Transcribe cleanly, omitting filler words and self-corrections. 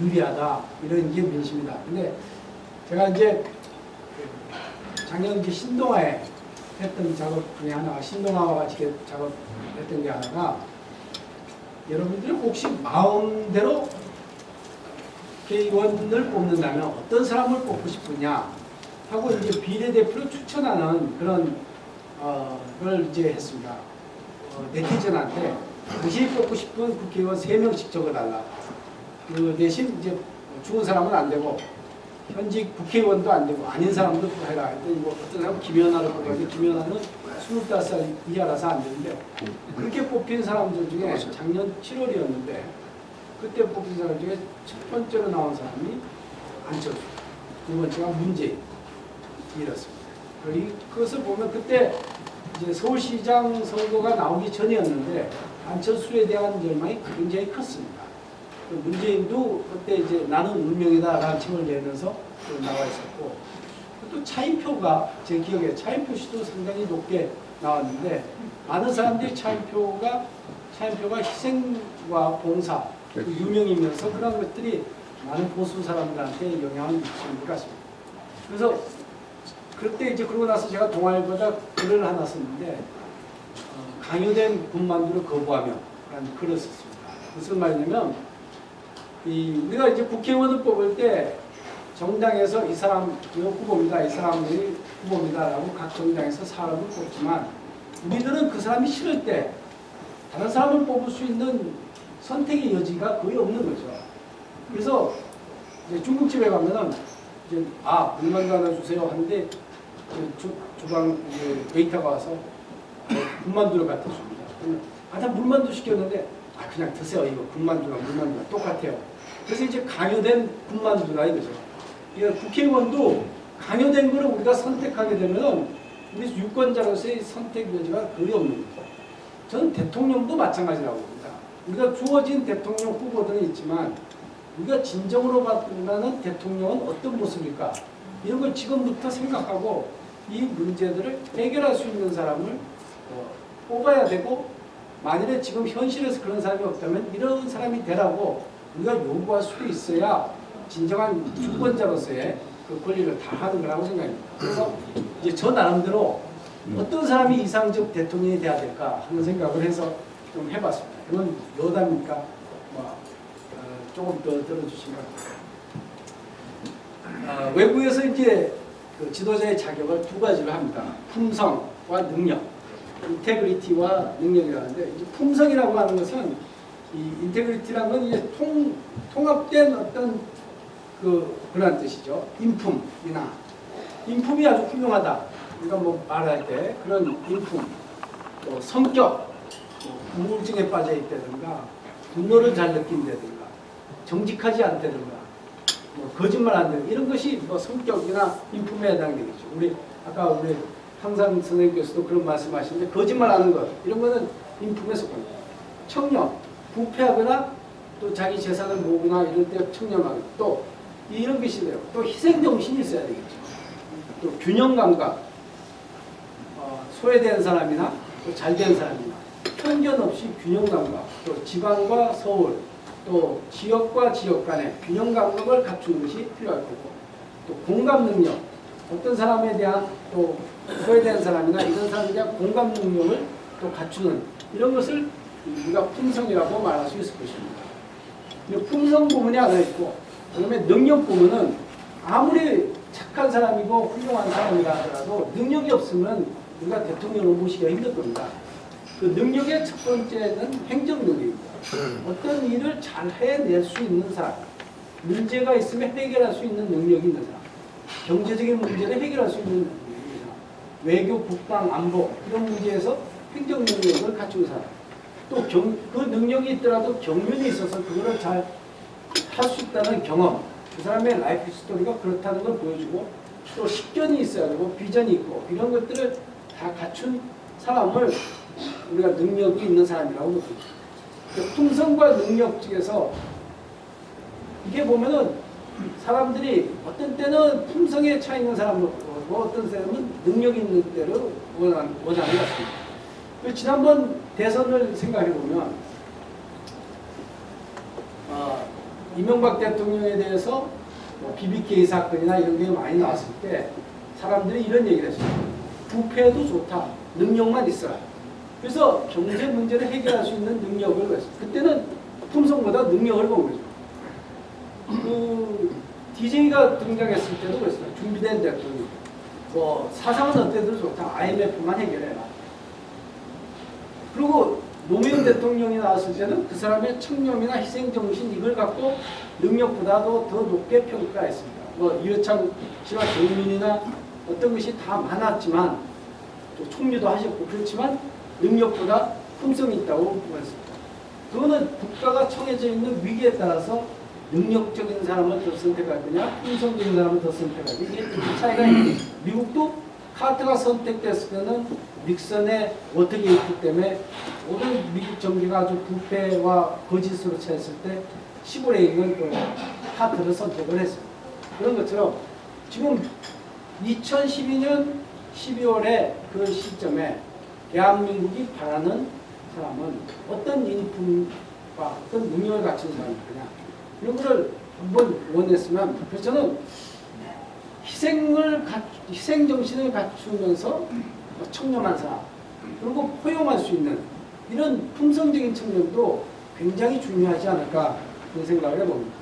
유리하다 이런 게 민심이다. 근데 제가 이제 작년 이제 신동아에 했던 작업 중에 하나가 신동아와 같이 작업했던 게 하나가 여러분들이 혹시 마음대로 국회의원을 뽑는다면 어떤 사람을 뽑고 싶으냐 하고 이제 비례대표를 추천하는 그런 걸 이제 했습니다. 네티즌한테 당신이 뽑고 싶은 국회의원 3명씩 적어달라. 그 대신 이제 죽은 사람은 안 되고 현직 국회의원도 안 되고 아닌 사람도 해라. 했더니 뭐 어떤 사람은 김연아를 뽑았는데 김연아는 25살 이하라서 안 되는데 그렇게 뽑힌 사람들 중에 작년 7월이었는데 그때 뽑힌 사람 중에 첫 번째로 나온 사람이 안철수, 두 번째가 문재인 이렇습니다. 그것을 보면 그때 이제 서울시장 선거가 나오기 전이었는데 안철수에 대한 열망이 굉장히 컸습니다. 문재인도 그때 이제 나는 운명이다라는 책을 내면서 나와 있었고 또 차인표가 제 기억에 차인표 씨도 상당히 높게 나왔는데 많은 사람들이 차인표가 희생과 봉사 유명이면서 그런 것들이 많은 보수 사람들한테 영향을 미치는 것 같습니다. 그래서 그때 이제 그러고 나서 제가 동아일보다 글을 하나 썼는데 강요된 군만두를 거부하며 라는 글을 썼습니다. 무슨 말이냐면 우리가 이제 국회의원을 뽑을 때 정당에서 이 사람 후보입니다, 이 사람이 후보입니다라고 각 정당에서 사람을 뽑지만 우리들은 그 사람이 싫을 때 다른 사람을 뽑을 수 있는 선택의 여지가 거의 없는 거죠. 그래서 이제 중국집에 가면은 이제 군만두 하나 주세요 하는데 주방 웨이터가 와서 군만두를 갖다 줍니다. 그러면 나 물만두 시켰는데 그냥 드세요. 이거 군만두랑 물만두랑 똑같아요. 그래서 이제 강요된 군만두라 이거죠. 국회의원도 강요된 거를 우리가 선택하게 되면 우리 유권자로서의 선택 여지가 거의 없는 거죠. 저는 대통령도 마찬가지라고 봅니다. 우리가 주어진 대통령 후보들은 있지만 우리가 진정으로 만나는 대통령은 어떤 모습일까? 이런 걸 지금부터 생각하고 이 문제들을 해결할 수 있는 사람을 뽑아야 되고 만일에 지금 현실에서 그런 사람이 없다면 이런 사람이 되라고 우리가 요구할 수도 있어야 진정한 유권자로서의 그 권리를 다 하는 거라고 생각합니다. 그래서 이제 저 나름대로 어떤 사람이 이상적 대통령이 돼야 될까 하는 생각을 해서 좀 해봤습니다. 이건 여담이니까 조금 더 들어주시면 외국에서 이제 그 지도자의 자격을 두 가지로 합니다. 품성과 능력, 인테그리티와 능력이라는데 이제 품성이라고 하는 것은 이 인테그리티라는 건 이제 통합된 어떤 그런 뜻이죠. 인품이 아주 훌륭하다. 우리가 뭐 말할 때 그런 인품, 또 성격, 우울증에 빠져 있다든가, 분노를 잘 느낀다든가, 정직하지 않다든가, 거짓말 안 되는 이런 것이 성격이나 인품에 해당되겠죠. 아까 우리 항상 선생님께서도 그런 말씀하시는데 거짓말하는 것 이런 거는 인품에 속합니다. 청렴, 부패하거나 또 자기 재산을 모으거나 이럴 때 청렴하고 또 이런 것이 돼요. 또 희생 정신이 있어야 되겠죠. 또 균형 감각, 소외된 사람이나 또 잘된 사람이나 편견 없이 균형 감각, 또 지방과 서울, 또 지역과 지역 간의 균형 감각을 갖추는 것이 필요할 거고 또 공감 능력, 어떤 사람에 대한 또 소외된 사람이나 이런 사람에 대한 공감 능력을 또 갖추는 이런 것을 우리가 품성이라고 말할 수 있을 것입니다. 품성 부분이 하나 있고 그다음에 능력 부분은 아무리 착한 사람이고 훌륭한 사람이라 하더라도 능력이 없으면 우리가 대통령을 모시기가 힘들 겁니다. 그 능력의 첫 번째는 행정 능력입니다. 어떤 일을 잘 해낼 수 있는 사람, 문제가 있으면 해결할 수 있는 능력이 있는 사람, 경제적인 문제를 해결할 수 있는 능력이 사람, 외교, 국방, 안보 이런 문제에서 행정 능력을 갖춘 사람, 또 그 능력이 있더라도 경륜이 있어서 그거를 잘 할 수 있다는 경험, 그 사람의 라이프 스토리가 그렇다는 걸 보여주고 또 식견이 있어야 되고 비전이 있고 이런 것들을 다 갖춘 사람을 우리가 능력이 있는 사람이라고 봅니다. 품성과 능력 중에서 이게 보면은 사람들이 어떤 때는 품성에 차 있는 사람을 보고 어떤 사람은 능력 있는 때를 원하는 것 같습니다. 지난번 대선을 생각해 보면 이명박 대통령에 대해서 뭐 BBK 사건이나 이런 게 많이 나왔을 때 사람들이 이런 얘기를 했어요. 부패도 좋다. 능력만 있어라. 그래서 경제 문제를 해결할 수 있는 능력을 했어요. 그때는 품성보다 능력을 본 거죠. 그 DJ가 등장했을 때도 그랬어요. 준비된 대통령. 뭐 사상은 어때도 좋다. IMF만 해결해라. 그리고 노무현 대통령이 나왔을 때는 그 사람의 청렴이나 희생정신 이걸 갖고 능력보다도 더 높게 평가했습니다. 뭐 이회창 씨와 정민이나 어떤 것이 다 많았지만 또 총리도 하셨고 그렇지만 능력보다 품성이 있다고 보았습니다. 그거는 국가가 처해져 있는 위기에 따라서 능력적인 사람을 더 선택할 거냐 품성적인 사람을 더 선택할 거냐 이게 차이가 있는 거죠. 미국도 카트가 선택됐을 때는 닉슨의 워터게이트 때문에 모든 미국 정계가 아주 부패와 거짓으로 차였을 때 시골의 그 카트를 선택을 했어요. 그런 것처럼 지금 2012년 12월에 그 시점에 대한민국이 바라는 사람은 어떤 인품과 어떤 능력을 갖춘 사람이냐 이런 거를 한번 원했으면 그래서 저는 희생 정신을 갖추면서 청렴한 사람 그리고 포용할 수 있는 이런 품성적인 측면도 굉장히 중요하지 않을까 그런 생각을 해봅니다.